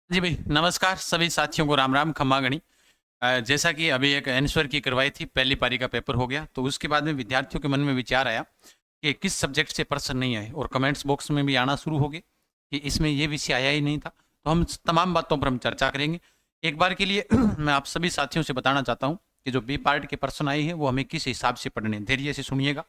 जी भाई, नमस्कार सभी साथियों को राम राम खम्मा गणी। जैसा कि अभी एक आंसर की करवाई थी, पहली पारी का पेपर हो गया, तो उसके बाद में विद्यार्थियों के मन में विचार आया कि किस सब्जेक्ट से प्रश्न नहीं आए, और कमेंट्स बॉक्स में भी आना शुरू हो गए कि इसमें ये विषय आया ही नहीं था। तो हम तमाम बातों पर हम चर्चा करेंगे। एक बार के लिए मैं आप सभी साथियों से बताना चाहता हूँ कि जो बी पार्ट के प्रश्न आए हैं वो हमें किस हिसाब से पढ़ने हैं। धैर्य से सुनिएगा।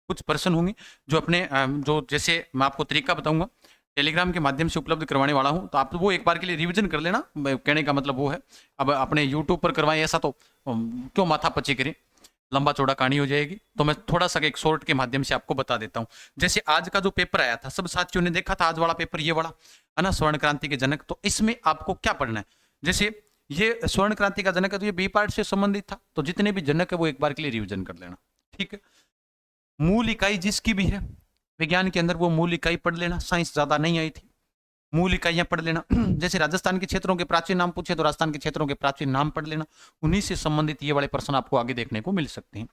कुछ प्रश्न होंगे जो अपने जो जैसे मैं आपको तरीका बताऊंगा, टेलीग्राम के माध्यम से उपलब्ध करवाने वाला हूं, तो आप वो एक बार के लिए रिवीजन कर लेना। कहने का मतलब वो है, अब अपने यूट्यूब पर करवाएं ऐसा तो क्यों माथा पची करें, लंबा चौड़ा कहानी हो जाएगी। तो मैं थोड़ा सा एक शॉर्ट के माध्यम से आपको बता देता हूं। जैसे आज का जो पेपर आया था, सब साथियों ने देखा था आज वाला पेपर, ये वाला है ना, स्वर्ण क्रांति के जनक। तो इसमें आपको क्या पढ़ना है, जैसे ये स्वर्ण क्रांति का जनक है तो ये बी पार्ट से संबंधित था, तो जितने भी जनक है वो एक बार के लिए रिविजन कर लेना। ठीक है, मूल इकाई जिसकी भी है विज्ञान के अंदर वो मूल इकाई पढ़ लेना। साइंस ज्यादा नहीं आई थी, मूल इकाइयां पढ़ लेना। जैसे राजस्थान के क्षेत्रों के प्राचीन नाम पूछे तो राजस्थान के क्षेत्रों के प्राचीन नाम पढ़ लेना। उन्हीं से संबंधित ये वाले प्रश्न आपको आगे देखने को मिल सकते हैं।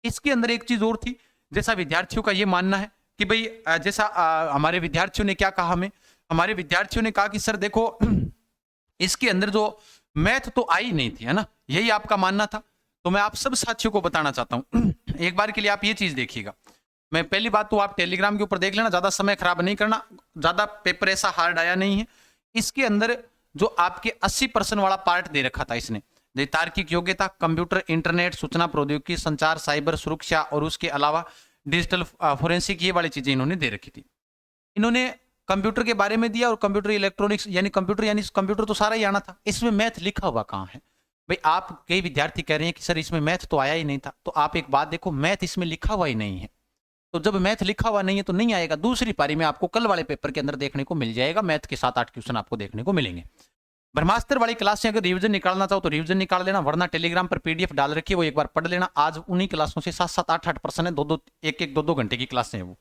इसके अंदर एक चीज और थी, जैसा विद्यार्थियों का ये मानना है कि भाई जैसा हमारे विद्यार्थियों ने क्या कहा, हमें हमारे विद्यार्थियों ने कहा कि सर देखो इसके अंदर जो मैथ तो आई नहीं थी, है ना, यही आपका मानना था। तो मैं आप सब साथियों को बताना चाहता हूं, एक बार के लिए आप ये चीज देखिएगा। मैं पहली बात तो आप टेलीग्राम के ऊपर देख लेना, ज्यादा समय खराब नहीं करना, ज्यादा पेपर ऐसा हार्ड आया नहीं है। इसके अंदर जो आपके 80% वाला पार्ट दे रखा था इसने, तार्किक योग्यता, कंप्यूटर, इंटरनेट, सूचना प्रौद्योगिकी, संचार, साइबर सुरक्षा और उसके अलावा डिजिटल फोरेंसिक, ये वाली चीजें इन्होंने दे रखी थी। इन्होंने कंप्यूटर के बारे में दिया, और कंप्यूटर इलेक्ट्रॉनिक्स यानी कंप्यूटर तो सारा ही आना था। इसमें मैथ लिखा हुआ कहाँ है भाई? आप कई विद्यार्थी कह रहे हैं कि सर इसमें मैथ तो आया ही नहीं था। तो आप एक बात देखो, मैथ इसमें लिखा हुआ ही नहीं है। तो जब मैथ लिखा हुआ नहीं है तो नहीं आएगा। दूसरी पारी में आपको कल वाले पेपर के अंदर देखने को मिल जाएगा, मैथ के 7-8 क्वेश्चन आपको देखने को मिलेंगे। ब्रह्मास्त्र वाली क्लास से अगर रिवीजन निकालना चाहो तो रिवीजन निकाल लेना, वरना टेलीग्राम पर पीडीएफ डाल रखी है, वो एक बार पढ़ लेना। आज उन्हीं क्लासों से 7-7, 8-8 पर्सन है, 2-2, 1-1, 2-2 घंटे की क्लासें हैं, वो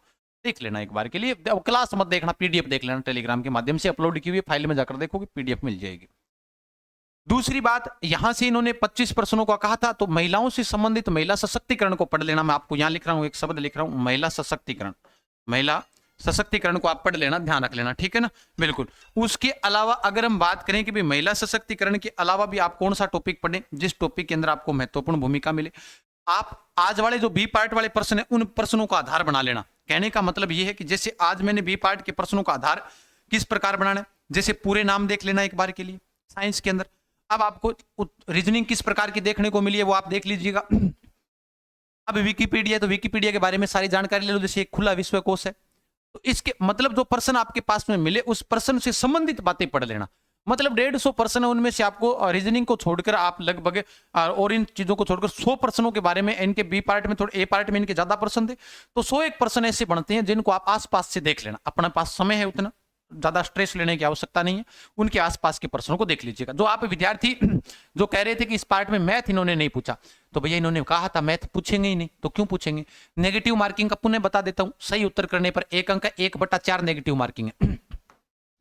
देख लेना एक बार के लिए। क्लास मत देखना, पीडीएफ देख लेना, टेलीग्राम के माध्यम से अपलोड की हुई फाइल में जाकर देखोगे, पीडीएफ मिल जाएगी। दूसरी बात, यहां से इन्होंने 25 प्रश्नों का कहा था, तो महिलाओं से संबंधित महिला सशक्तिकरण को पढ़ लेना। मैं आपको यहां लिख रहा हूं, एक शब्द लिख रहा हूं, महिला सशक्तिकरण। महिला सशक्तिकरण को आप पढ़ लेना, ध्यान रख लेना, ठीक है ना, बिल्कुल। उसके अलावा अगर हम बात करें कि भाई महिला सशक्तिकरण के अलावा भी आप कौन सा टॉपिक पढ़ें, जिस टॉपिक के अंदर आपको महत्वपूर्ण भूमिका मिले, आप आज वाले जो बी पार्ट वाले प्रश्न है उन प्रश्नों का आधार बना लेना। कहने का मतलब यह है कि जैसे आज मैंने बी पार्ट के प्रश्नों का आधार किस प्रकार बनाना है, जैसे पूरे नाम देख लेना एक बार के लिए साइंस के अंदर। अब आपको रीजनिंग किस प्रकार की देखने को मिली है वो आप देख लीजिएगा। अब विकिपीडिया, तो विकिपीडिया के बारे में सारी जानकारी ले लो, जैसे एक खुला विश्वकोश है। तो इसके मतलब जो पर्सन आपके पास में मिले उस पर्सन से संबंधित बातें पढ़ लेना। मतलब 150 पर्सन है, उनमें से आपको रीजनिंग को छोड़कर आप लगभग और इन चीजों को छोड़कर 100 पर्सनों के बारे में, इनके बी पार्ट में थोड़े, ए पार्ट में इनके ज्यादा पर्सन थे, तो 101 पर्सन ऐसे बनते हैं जिनको आप आसपास से देख लेना। अपने पास समय है उतना, ज्यादा स्ट्रेस लेने की आवश्यकता नहीं है, उनके आसपास के पर्सनों को देख लीजिएगा। जो आप विद्यार्थी जो कह रहे थे कि इस पार्ट में मैथ इन्होंने नहीं पूछा, तो भैया इन्होंने कहा था मैथ पूछेंगे ही नहीं, तो क्यों पूछेंगे। नेगेटिव मार्किंग का पुनः बता देता हूं, सही उत्तर करने पर 1 अंक, 1/4 नेगेटिव मार्किंग है।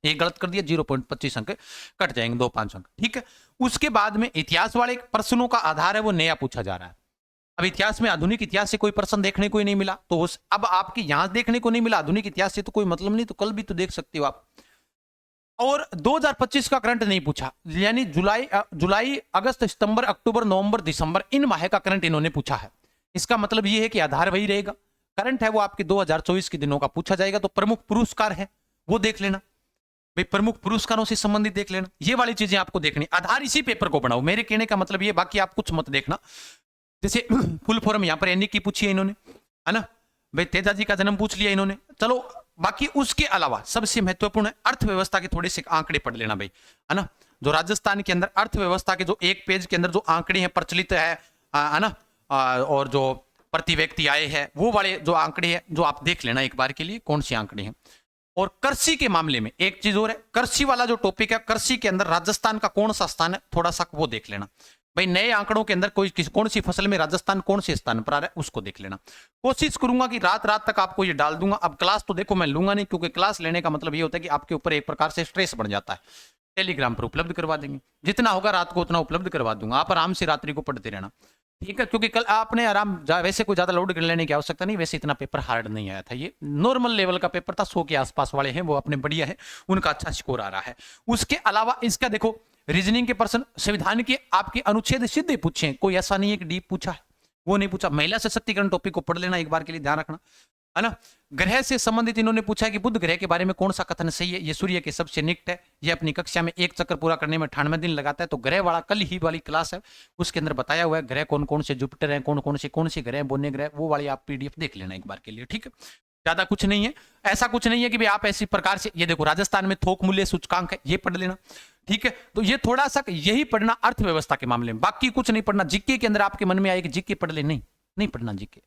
एक गलत कर दिया 0.25 अंक कट जाएंगे, 2-5 अंक, ठीक है। उसके बाद में इतिहास वाले प्रश्नों का आधार है वो नया पूछा जा रहा है। अब इतिहास में आधुनिक इतिहास से कोई प्रश्न देखने को ही नहीं मिला, तो उस अब आपके यहां देखने को नहीं मिला आधुनिक इतिहास से, तो कोई मतलब नहीं, तो कल भी तो देख सकते हो आप। और 2025 का करंट नहीं पूछा, यानी जुलाई, अगस्त, सितंबर, अक्टूबर, नवंबर, दिसंबर, इन माह का करंट इन्होंने पूछा है। इसका मतलब यह है कि आधार वही रहेगा, करंट है वो आपके 2024 के दिनों का पूछा जाएगा। तो प्रमुख पुरस्कार है वो देख लेना भाई, प्रमुख पुरस्कारों से संबंधित देख लेना, ये वाली चीजें आपको देखनी। आधार इसी पेपर को बनाओ, मेरे कहने का मतलब ये, बाकी आप कुछ मत देखना। जैसे फुल फॉर्म यहां पर एनी की पूछी है इन्होंने, है ना भाई, तेजा जी का जन्म पूछ लिया इन्होंने, चलो। बाकी उसके अलावा सबसे महत्वपूर्ण है अर्थव्यवस्था के थोड़े से आंकड़े पढ़ लेना भाई, है ना। जो राजस्थान के अंदर अर्थव्यवस्था के जो एक पेज के अंदर जो आंकड़े हैं प्रचलित है ना, और जो प्रति व्यक्ति आय है वो वाले जो आंकड़े हैं, जो आप देख लेना एक बार के लिए कौन से आंकड़े हैं। और कृषि के मामले में एक चीज और है, कृषि वाला जो टॉपिक है, कृषि के अंदर राजस्थान का कौन सा स्थान है, थोड़ा सा वो देख लेना भाई। नए आंकड़ों के अंदर कौन सी फसल में राजस्थान कौन से स्थान पर आ रहा है उसको देख लेना। कोशिश करूंगा कि रात रात तक आपको ये डाल दूंगा। अब क्लास तो देखो मैं लूंगा नहीं, क्योंकि क्लास लेने का मतलब ये होता है कि आपके ऊपर एक प्रकार से स्ट्रेस बढ़ जाता है। टेलीग्राम पर उपलब्ध करवा देंगे, जितना होगा रात को उतना उपलब्ध करवा दूंगा, आप आराम से रात्रि को पढ़ते रहना, ठीक है, क्योंकि कल आपने वैसे कोई ज्यादा लोड लेने की आवश्यकता नहीं, वैसे इतना पेपर हार्ड नहीं आया था, ये नॉर्मल लेवल का पेपर था, 100 के आसपास वाले हैं वो अपने बढ़िया है, उनका अच्छा स्कोर आ रहा है। उसके अलावा इसका देखो रीजनिंग के पर्सन, संविधान के आपके अनुच्छेद सीधे पूछे, कोई ऐसा नहीं है कि डीप पूछा है, वो नहीं पूछा। महिला सशक्तिकरण टॉपिक को पढ़ लेना एक बार के लिए, ध्यान रखना है ना। ग्रह से संबंधित इन्होंने पूछा है कि बुध ग्रह के बारे में कौन सा कथन सही है, ये सूर्य के सबसे निकट है, ये अपनी कक्षा में एक चक्कर पूरा करने में 98 दिन लगाता है। तो ग्रह वाला कल ही वाली क्लास है, उसके अंदर बताया हुआ है ग्रह कौन कौन से जुपिटर है, कौन से ग्रह बोने ग्रह, वो वाली आप पीडीएफ देख लेना एक बार के लिए, ठीक है। ज्यादा कुछ नहीं है, ऐसा कुछ नहीं है कि भाई आप ऐसी प्रकार से, ये देखो राजस्थान में थोक मूल्य सूचकांक है, ये पढ़ लेना, ठीक है। तो ये थोड़ा सा यही पढ़ना अर्थव्यवस्था के मामले में, बाकी कुछ नहीं पढ़ना। जीके के अंदर आपके मन में आएगी जीके पढ़ ले, नहीं पढ़ना जीके,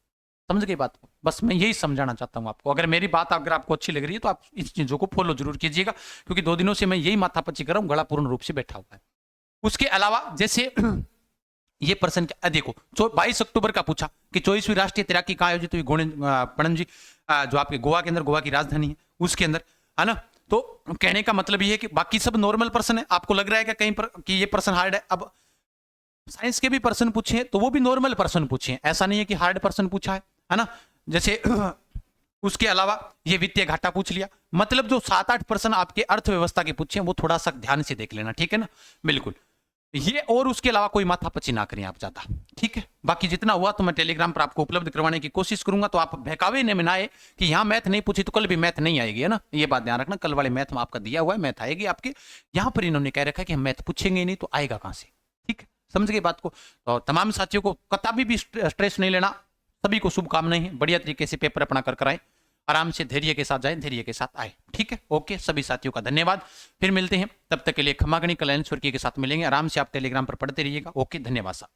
समझ गई बात को, बस मैं यही समझाना चाहता हूं आपको। अगर मेरी बात अगर आपको अच्छी लग रही है तो आप इस चीजों को फॉलो जरूर कीजिएगा, क्योंकि 2 दिनों से मैं यही माथापच्ची कर रहा हूं, गला पूर्ण रूप से बैठा हुआ है। उसके अलावा जैसे ये प्रश्न देखो 22 अक्टूबर का पूछा कि 24वीं राष्ट्रीय तैराकी कहां आयोजित हुई, पणजी, जो आपके गोवा के अंदर, गोवा की राजधानी है उसके अंदर, है ना। तो कहने का मतलब ये है कि बाकी सब नॉर्मल प्रश्न है। आपको लग रहा है कि कहीं पर कि ये प्रश्न हार्ड है, अब साइंस के भी प्रश्न पूछे तो वो भी नॉर्मल प्रश्न पूछे, ऐसा नहीं है कि हार्ड प्रश्न पूछा है ना। जैसे उसके अलावा ये वित्तीय घाटा पूछ लिया, मतलब जो 7-8 प्रश्न आपके अर्थव्यवस्था के पूछे वो थोड़ा सा ध्यान से देख लेना, ठीक है ना, बिल्कुल ये। और उसके अलावा कोई माथापच्ची ना करें आप ज्यादा, ठीक है। बाकी जितना हुआ तो मैं टेलीग्राम पर आपको उपलब्ध करवाने की कोशिश करूंगा, तो आप बहकावे में ना आए कि यहाँ मैथ नहीं पूछी तो कल भी मैथ नहीं आएगी, है ना, ये बात ध्यान रखना। कल वाले मैथ में आपका दिया हुआ है, मैथ आएगी आपके, यहाँ पर इन्होंने कह रखा है कि हम मैथ पूछेंगे नहीं तो आएगा कहां से, ठीक है, समझ गए बात को। तो तमाम साथियों को कभी भी स्ट्रेस नहीं लेना, सभी को शुभकामनाएं हैं, बढ़िया तरीके से पेपर अपना कर कराएं, आराम से धैर्य के साथ जाएं, धैर्य के साथ आए, ठीक है। ओके, सभी साथियों का धन्यवाद, फिर मिलते हैं, तब तक के लिए खमागणी कल्याण स्वर्गीय के साथ मिलेंगे। आराम से आप टेलीग्राम पर पढ़ते रहिएगा। ओके, धन्यवाद साहब।